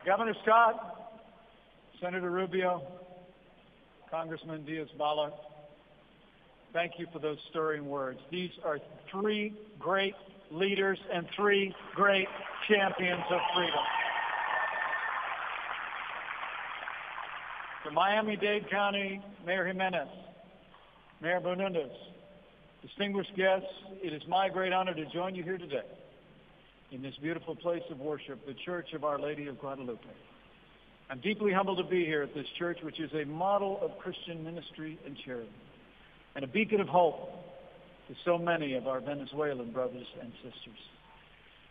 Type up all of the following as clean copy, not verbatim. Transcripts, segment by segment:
Governor Scott, Senator Rubio, Congressman Diaz-Balart, thank you for those stirring words. These are three great leaders and three great champions of freedom. To Miami-Dade County Mayor Jimenez, Mayor Benundez, distinguished guests, it is my great honor to join you here today in this beautiful place of worship, the Church of Our Lady of Guadalupe. I'm deeply humbled to be here at this church, which is a model of Christian ministry and charity, and a beacon of hope to so many of our Venezuelan brothers and sisters.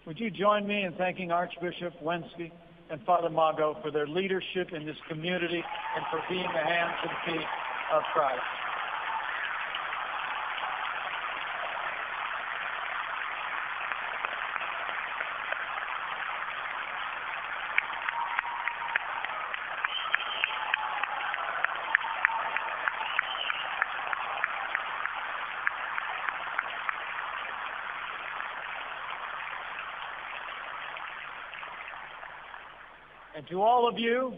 Would you join me in thanking Archbishop Wensky and Father Mago for their leadership in this community and for being the hands and feet of Christ. And to all of you,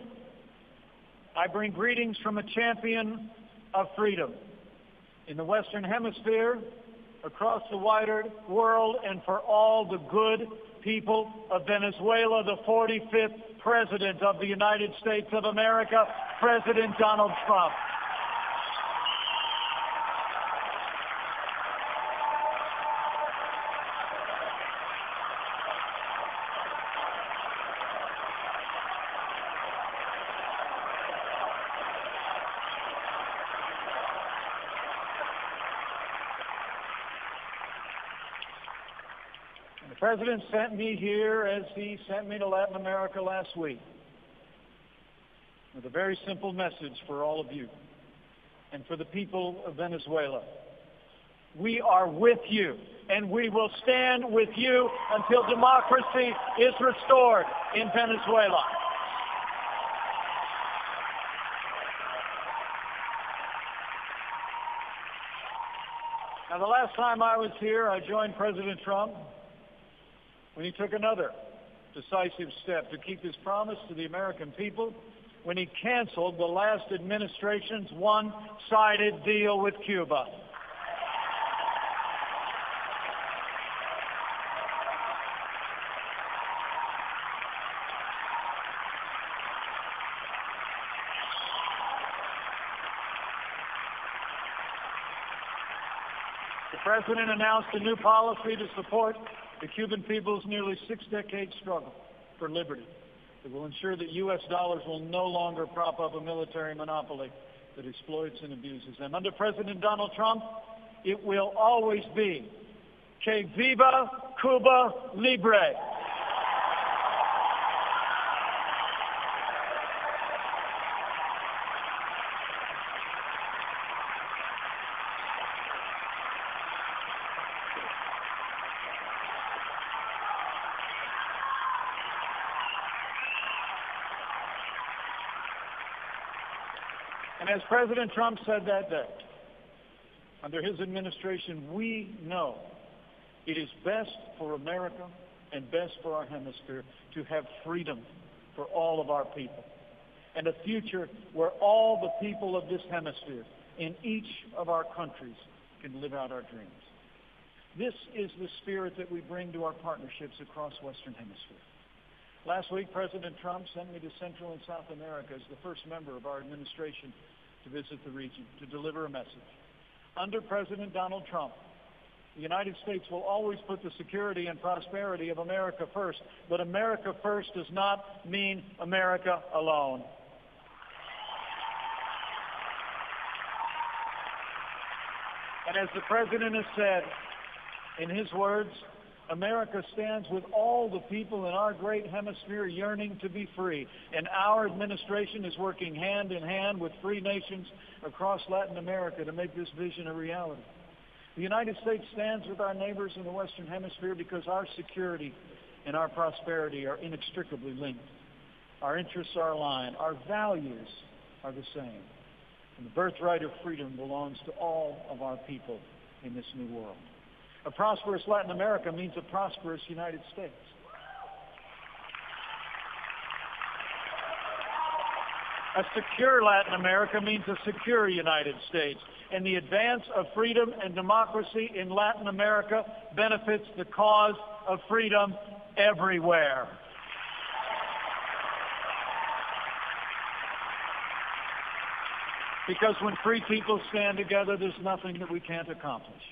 I bring greetings from a champion of freedom in the Western Hemisphere, across the wider world, and for all the good people of Venezuela, the 45th President of the United States of America, President Donald Trump. The President sent me here as he sent me to Latin America last week with a very simple message for all of you and for the people of Venezuela. We are with you, and we will stand with you until democracy is restored in Venezuela. Now, the last time I was here, I joined President Trump when he took another decisive step to keep his promise to the American people when he canceled the last administration's one-sided deal with Cuba. The President announced a new policy to support the Cuban people's nearly 6-decade struggle for liberty. It will ensure that U.S. dollars will no longer prop up a military monopoly that exploits and abuses them. Under President Donald Trump, it will always be Que viva Cuba Libre. And as President Trump said that day, under his administration, we know it is best for America and best for our hemisphere to have freedom for all of our people and a future where all the people of this hemisphere in each of our countries can live out our dreams. This is the spirit that we bring to our partnerships across Western Hemisphere. Last week, President Trump sent me to Central and South America as the first member of our administration to visit the region, to deliver a message. Under President Donald Trump, the United States will always put the security and prosperity of America first, but America first does not mean America alone. And as the President has said, in his words, America stands with all the people in our great hemisphere yearning to be free. And our administration is working hand in hand with free nations across Latin America to make this vision a reality. The United States stands with our neighbors in the Western Hemisphere because our security and our prosperity are inextricably linked. Our interests are aligned. Our values are the same. And the birthright of freedom belongs to all of our people in this new world. A prosperous Latin America means a prosperous United States. A secure Latin America means a secure United States. And the advance of freedom and democracy in Latin America benefits the cause of freedom everywhere. Because when free people stand together, there's nothing that we can't accomplish.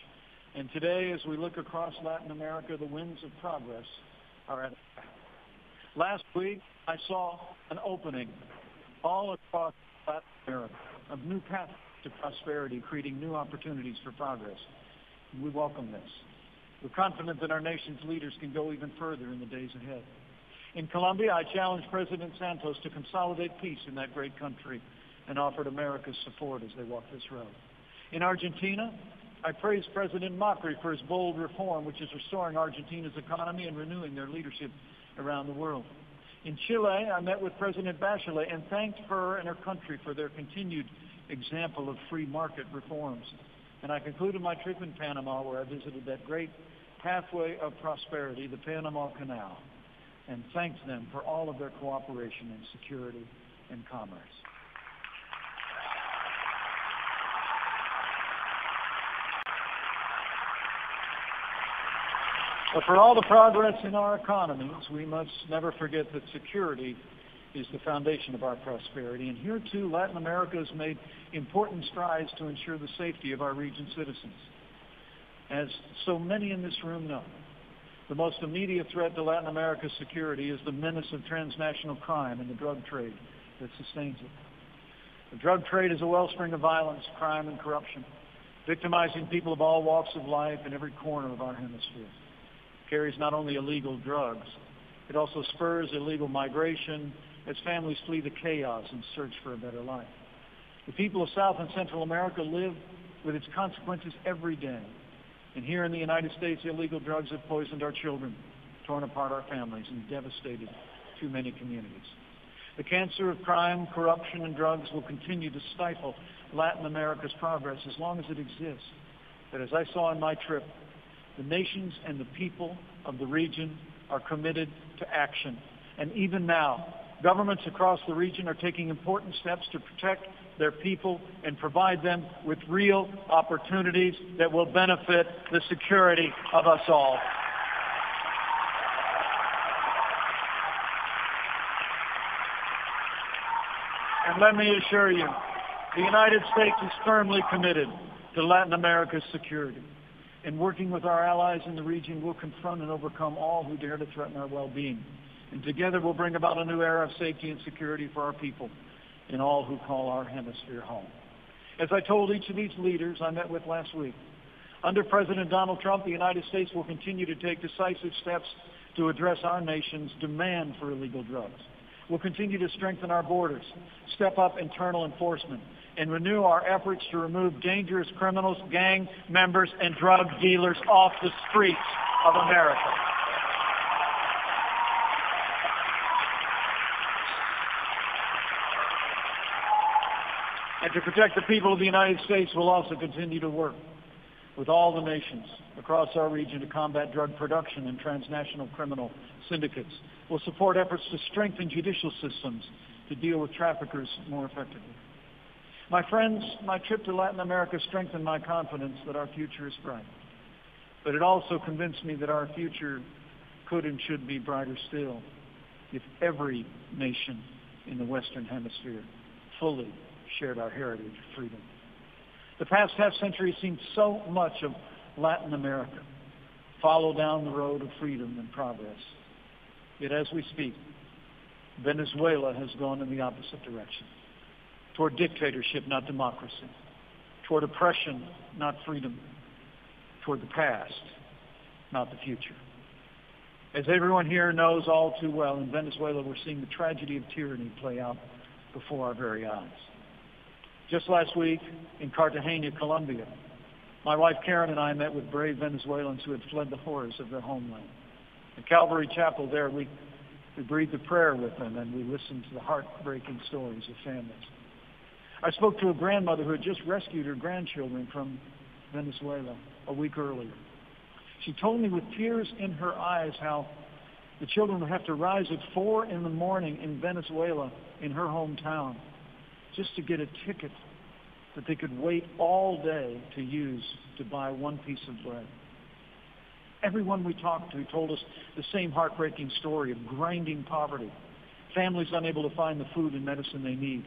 And today, as we look across Latin America, the winds of progress are at attack. Last week, I saw an opening all across Latin America of new paths to prosperity, creating new opportunities for progress. And we welcome this. We're confident that our nation's leaders can go even further in the days ahead. In Colombia, I challenged President Santos to consolidate peace in that great country and offered America's support as they walk this road. In Argentina, I praised President Macri for his bold reform, which is restoring Argentina's economy and renewing their leadership around the world. In Chile, I met with President Bachelet and thanked her and her country for their continued example of free market reforms. And I concluded my trip in Panama, where I visited that great pathway of prosperity, the Panama Canal, and thanked them for all of their cooperation in security and commerce. But for all the progress in our economies, we must never forget that security is the foundation of our prosperity. And here, too, Latin America has made important strides to ensure the safety of our region's citizens. As so many in this room know, the most immediate threat to Latin America's security is the menace of transnational crime and the drug trade that sustains it. The drug trade is a wellspring of violence, crime, and corruption, victimizing people of all walks of life in every corner of our hemisphere. It carries not only illegal drugs, it also spurs illegal migration as families flee the chaos and search for a better life. The people of South and Central America live with its consequences every day. And here in the United States, illegal drugs have poisoned our children, torn apart our families, and devastated too many communities. The cancer of crime, corruption, and drugs will continue to stifle Latin America's progress as long as it exists. But as I saw in my trip, the nations and the people of the region are committed to action. And even now, governments across the region are taking important steps to protect their people and provide them with real opportunities that will benefit the security of us all. And let me assure you, the United States is firmly committed to Latin America's security. And working with our allies in the region, we'll confront and overcome all who dare to threaten our well-being. And together we'll bring about a new era of safety and security for our people and all who call our hemisphere home. As I told each of these leaders I met with last week, under President Donald Trump, the United States will continue to take decisive steps to address our nation's demand for illegal drugs. We'll continue to strengthen our borders, step up internal enforcement, and renew our efforts to remove dangerous criminals, gang members, and drug dealers off the streets of America. And to protect the people of the United States, we'll also continue to work with all the nations across our region to combat drug production and transnational criminal syndicates. We'll support efforts to strengthen judicial systems to deal with traffickers more effectively. My friends, my trip to Latin America strengthened my confidence that our future is bright. But it also convinced me that our future could and should be brighter still if every nation in the Western Hemisphere fully shared our heritage of freedom. The past half-century has seen so much of Latin America follow down the road of freedom and progress. Yet as we speak, Venezuela has gone in the opposite direction, toward dictatorship, not democracy, toward oppression, not freedom, toward the past, not the future. As everyone here knows all too well, in Venezuela we're seeing the tragedy of tyranny play out before our very eyes. Just last week in Cartagena, Colombia, my wife Karen and I met with brave Venezuelans who had fled the horrors of their homeland. At Calvary Chapel there, we breathed a prayer with them and we listened to the heartbreaking stories of families. I spoke to a grandmother who had just rescued her grandchildren from Venezuela a week earlier. She told me with tears in her eyes how the children would have to rise at 4 a.m. in Venezuela, in her hometown, just to get a ticket that they could wait all day to use to buy one piece of bread. Everyone we talked to told us the same heartbreaking story of grinding poverty, families unable to find the food and medicine they need,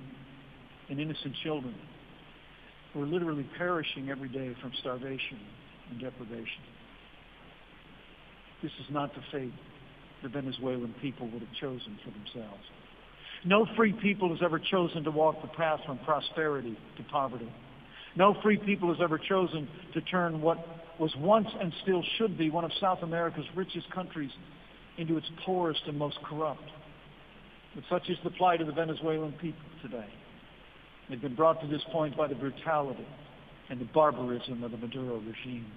and innocent children who are literally perishing every day from starvation and deprivation. This is not the fate the Venezuelan people would have chosen for themselves. No free people has ever chosen to walk the path from prosperity to poverty. No free people has ever chosen to turn what was once and still should be one of South America's richest countries into its poorest and most corrupt. But such is the plight of the Venezuelan people today. They've been brought to this point by the brutality and the barbarism of the Maduro regime.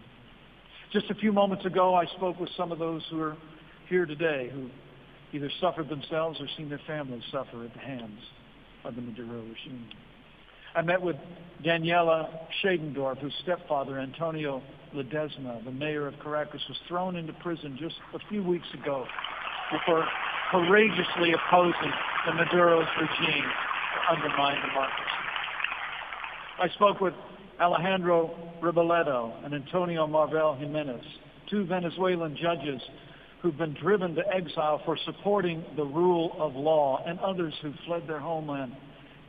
Just a few moments ago, I spoke with some of those who are here today who either suffered themselves or seen their families suffer at the hands of the Maduro regime. I met with Daniela Shadendorf, whose stepfather, Antonio Ledesma, the mayor of Caracas, was thrown into prison just a few weeks ago for courageously opposing the Maduro's regime to undermine democracy. I spoke with Alejandro Riboletto and Antonio Marvel Jimenez, two Venezuelan judges who've been driven to exile for supporting the rule of law, and others who fled their homeland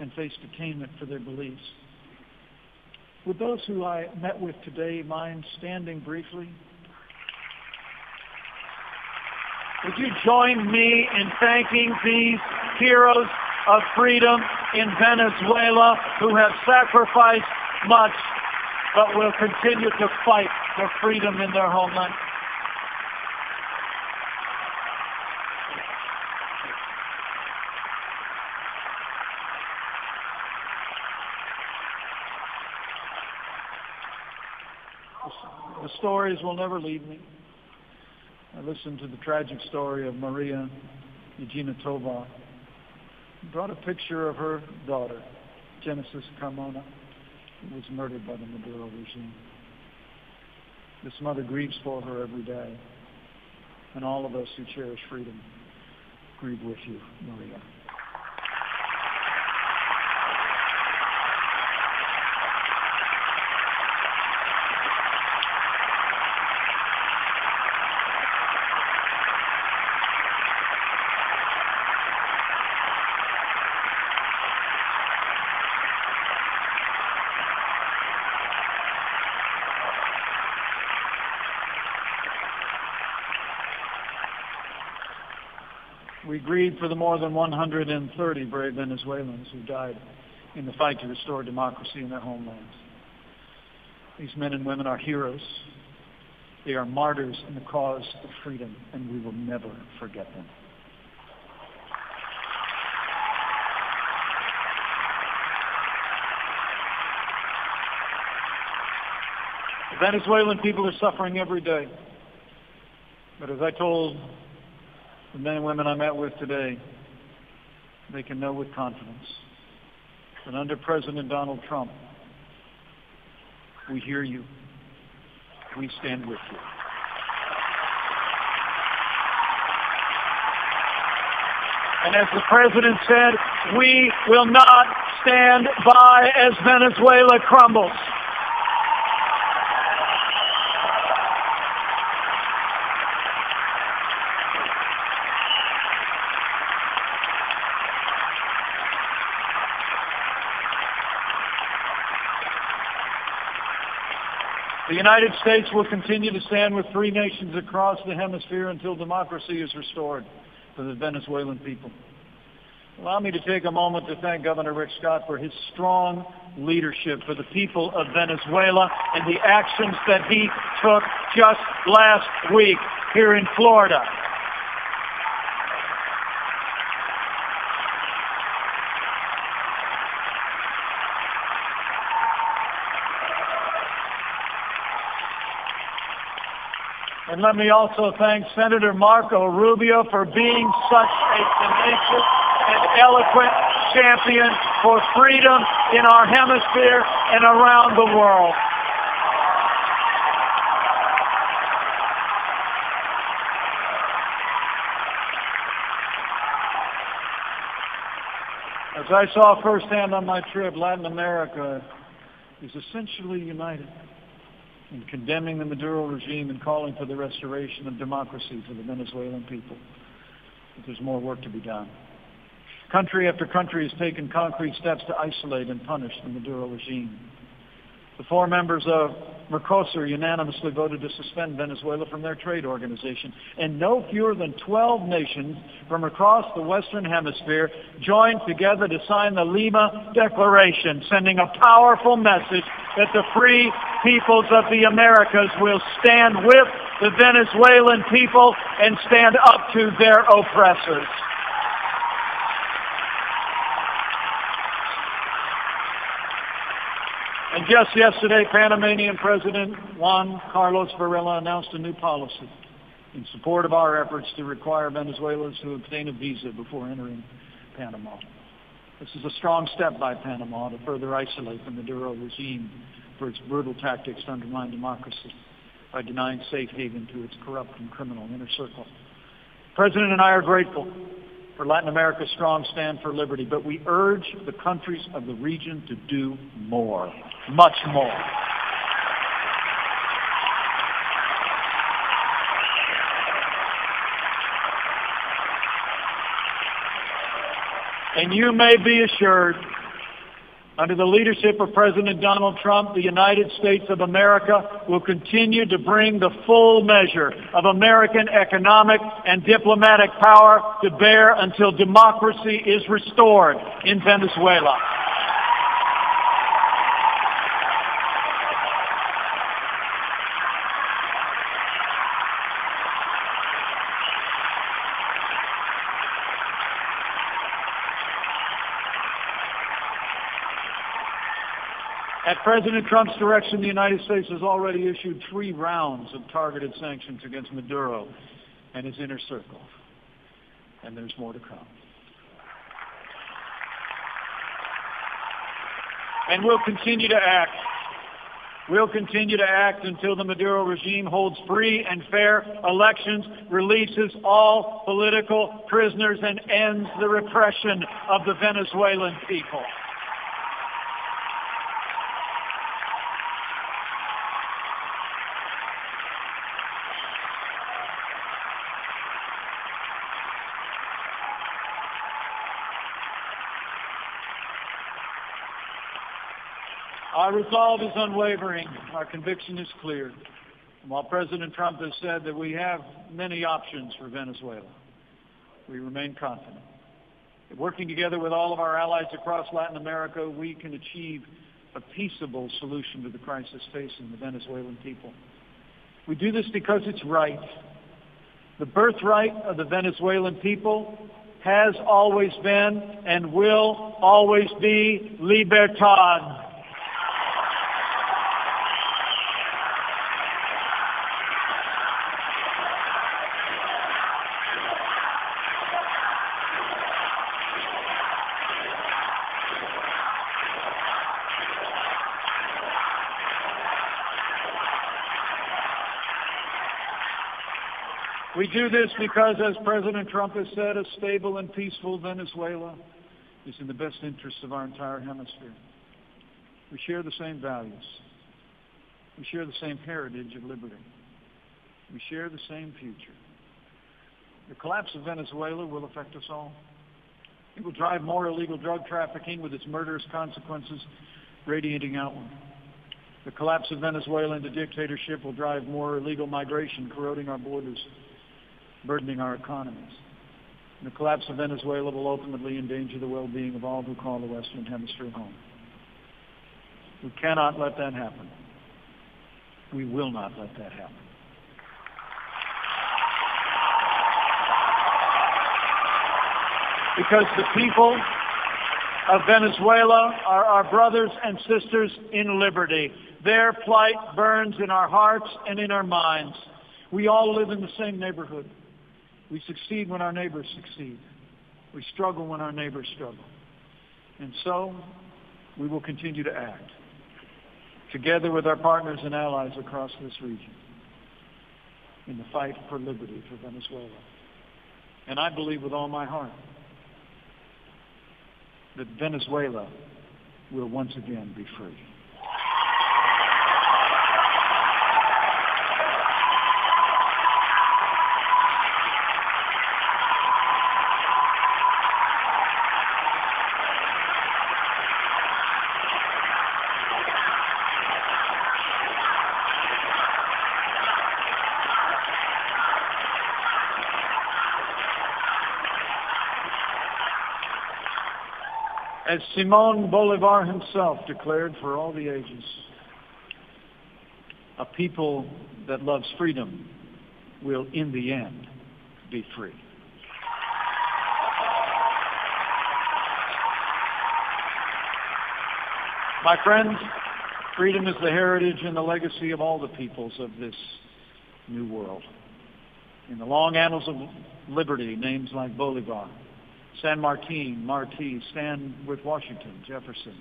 and faced detainment for their beliefs. Would those who I met with today mind standing briefly? Would you join me in thanking these heroes of freedom in Venezuela who have sacrificed much but will continue to fight for freedom in their homeland? The stories will never leave me. I listened to the tragic story of Maria Eugenia Tovar, who brought a picture of her daughter, Genesis Carmona, who was murdered by the Maduro regime. This mother grieves for her every day, and all of us who cherish freedom grieve with you, Maria. We grieve for the more than 130 brave Venezuelans who died in the fight to restore democracy in their homelands. These men and women are heroes. They are martyrs in the cause of freedom, and we will never forget them. The Venezuelan people are suffering every day. But as I told the men and women I met with today, they can know with confidence that under President Donald Trump, we hear you, we stand with you. And as the President said, we will not stand by as Venezuela crumbles. The United States will continue to stand with free nations across the hemisphere until democracy is restored for the Venezuelan people. Allow me to take a moment to thank Governor Rick Scott for his strong leadership for the people of Venezuela and the actions that he took just last week here in Florida. And let me also thank Senator Marco Rubio for being such a tenacious and eloquent champion for freedom in our hemisphere and around the world. As I saw firsthand on my trip, Latin America is essentially united in condemning the Maduro regime and calling for the restoration of democracy for the Venezuelan people. But there's more work to be done. Country after country has taken concrete steps to isolate and punish the Maduro regime. The 4 members of Mercosur unanimously voted to suspend Venezuela from their trade organization, and no fewer than 12 nations from across the Western Hemisphere joined together to sign the Lima Declaration, sending a powerful message that the free peoples of the Americas will stand with the Venezuelan people and stand up to their oppressors. And just yesterday, Panamanian President Juan Carlos Varela announced a new policy in support of our efforts to require Venezuelans to obtain a visa before entering Panama. This is a strong step by Panama to further isolate the Maduro regime for its brutal tactics to undermine democracy by denying safe haven to its corrupt and criminal inner circle. The President and I are grateful for Latin America's strong stand for liberty, but we urge the countries of the region to do more, much more. And you may be assured, under the leadership of President Donald Trump, the United States of America will continue to bring the full measure of American economic and diplomatic power to bear until democracy is restored in Venezuela. At President Trump's direction, the United States has already issued 3 rounds of targeted sanctions against Maduro and his inner circle. And there's more to come. And we'll continue to act. We'll continue to act until the Maduro regime holds free and fair elections, releases all political prisoners, and ends the repression of the Venezuelan people. Our resolve is unwavering. Our conviction is clear. And while President Trump has said that we have many options for Venezuela, we remain confident that working together with all of our allies across Latin America, we can achieve a peaceable solution to the crisis facing the Venezuelan people. We do this because it's right. The birthright of the Venezuelan people has always been and will always be libertad. We do this because, as President Trump has said, a stable and peaceful Venezuela is in the best interest of our entire hemisphere. We share the same values. We share the same heritage of liberty. We share the same future. The collapse of Venezuela will affect us all. It will drive more illegal drug trafficking with its murderous consequences radiating outward. The collapse of Venezuela into dictatorship will drive more illegal migration, corroding our borders, burdening our economies. And the collapse of Venezuela will ultimately endanger the well-being of all who call the Western Hemisphere home. We cannot let that happen. We will not let that happen. Because the people of Venezuela are our brothers and sisters in liberty. Their plight burns in our hearts and in our minds. We all live in the same neighborhood. We succeed when our neighbors succeed. We struggle when our neighbors struggle. And so, we will continue to act, together with our partners and allies across this region, in the fight for liberty for Venezuela. And I believe with all my heart that Venezuela will once again be free. As Simón Bolívar himself declared for all the ages, a people that loves freedom will in the end be free. My friends, freedom is the heritage and the legacy of all the peoples of this new world. In the long annals of liberty, names like Bolivar, San Martin, Martí stand with Washington, Jefferson,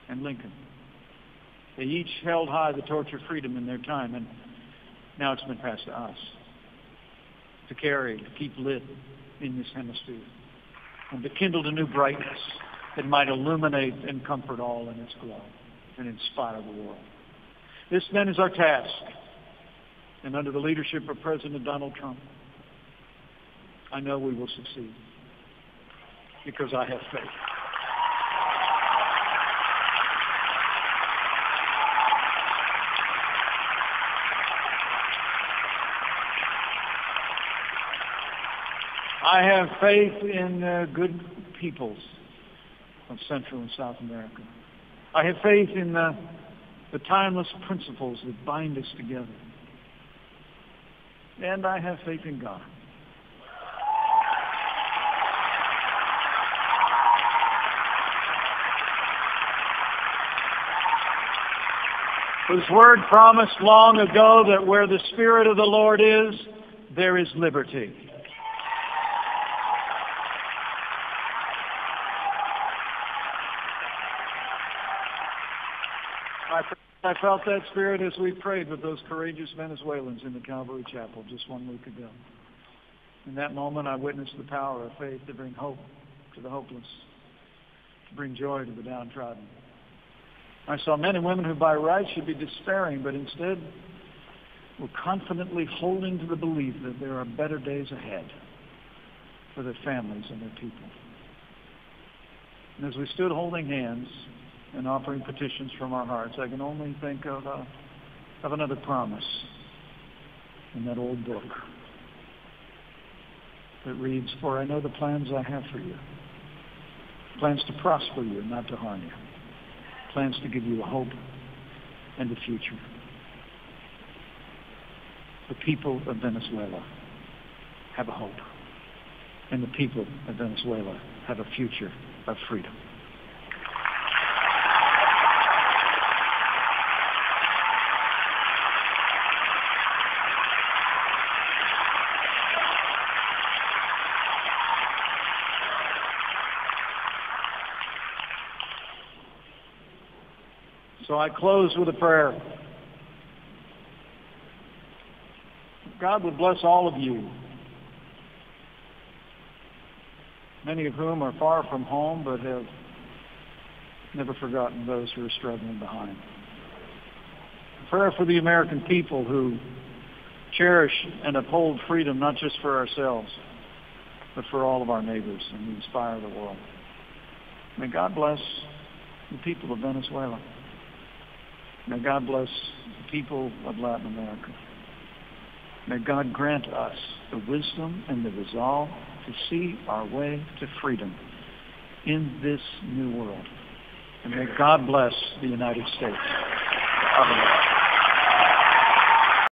and Lincoln. They each held high the torch of freedom in their time, and now it's been passed to us to carry, to keep lit in this hemisphere, and to kindle a new brightness that might illuminate and comfort all in its glow and inspire the world. This then is our task, and under the leadership of President Donald Trump, I know we will succeed. Because I have faith. I have faith in the good peoples of Central and South America. I have faith in the timeless principles that bind us together. And I have faith in God. Whose word promised long ago that where the Spirit of the Lord is, there is liberty. I felt that spirit as we prayed with those courageous Venezuelans in the Calvary Chapel just 1 week ago. In that moment, I witnessed the power of faith to bring hope to the hopeless, to bring joy to the downtrodden. I saw men and women who by rights should be despairing, but instead were confidently holding to the belief that there are better days ahead for their families and their people. And as we stood holding hands and offering petitions from our hearts, I can only think of another promise in that old book that reads, "For I know the plans I have for you, plans to prosper you, not to harm you, plans to give you a hope and a future." The people of Venezuela have a hope, and the people of Venezuela have a future of freedom. So I close with a prayer. God would bless all of you, many of whom are far from home but have never forgotten those who are struggling behind. A prayer for the American people who cherish and uphold freedom not just for ourselves, but for all of our neighbors and who inspire the world. May God bless the people of Venezuela. May God bless the people of Latin America. May God grant us the wisdom and the resolve to see our way to freedom in this new world. And may God bless the United States of America.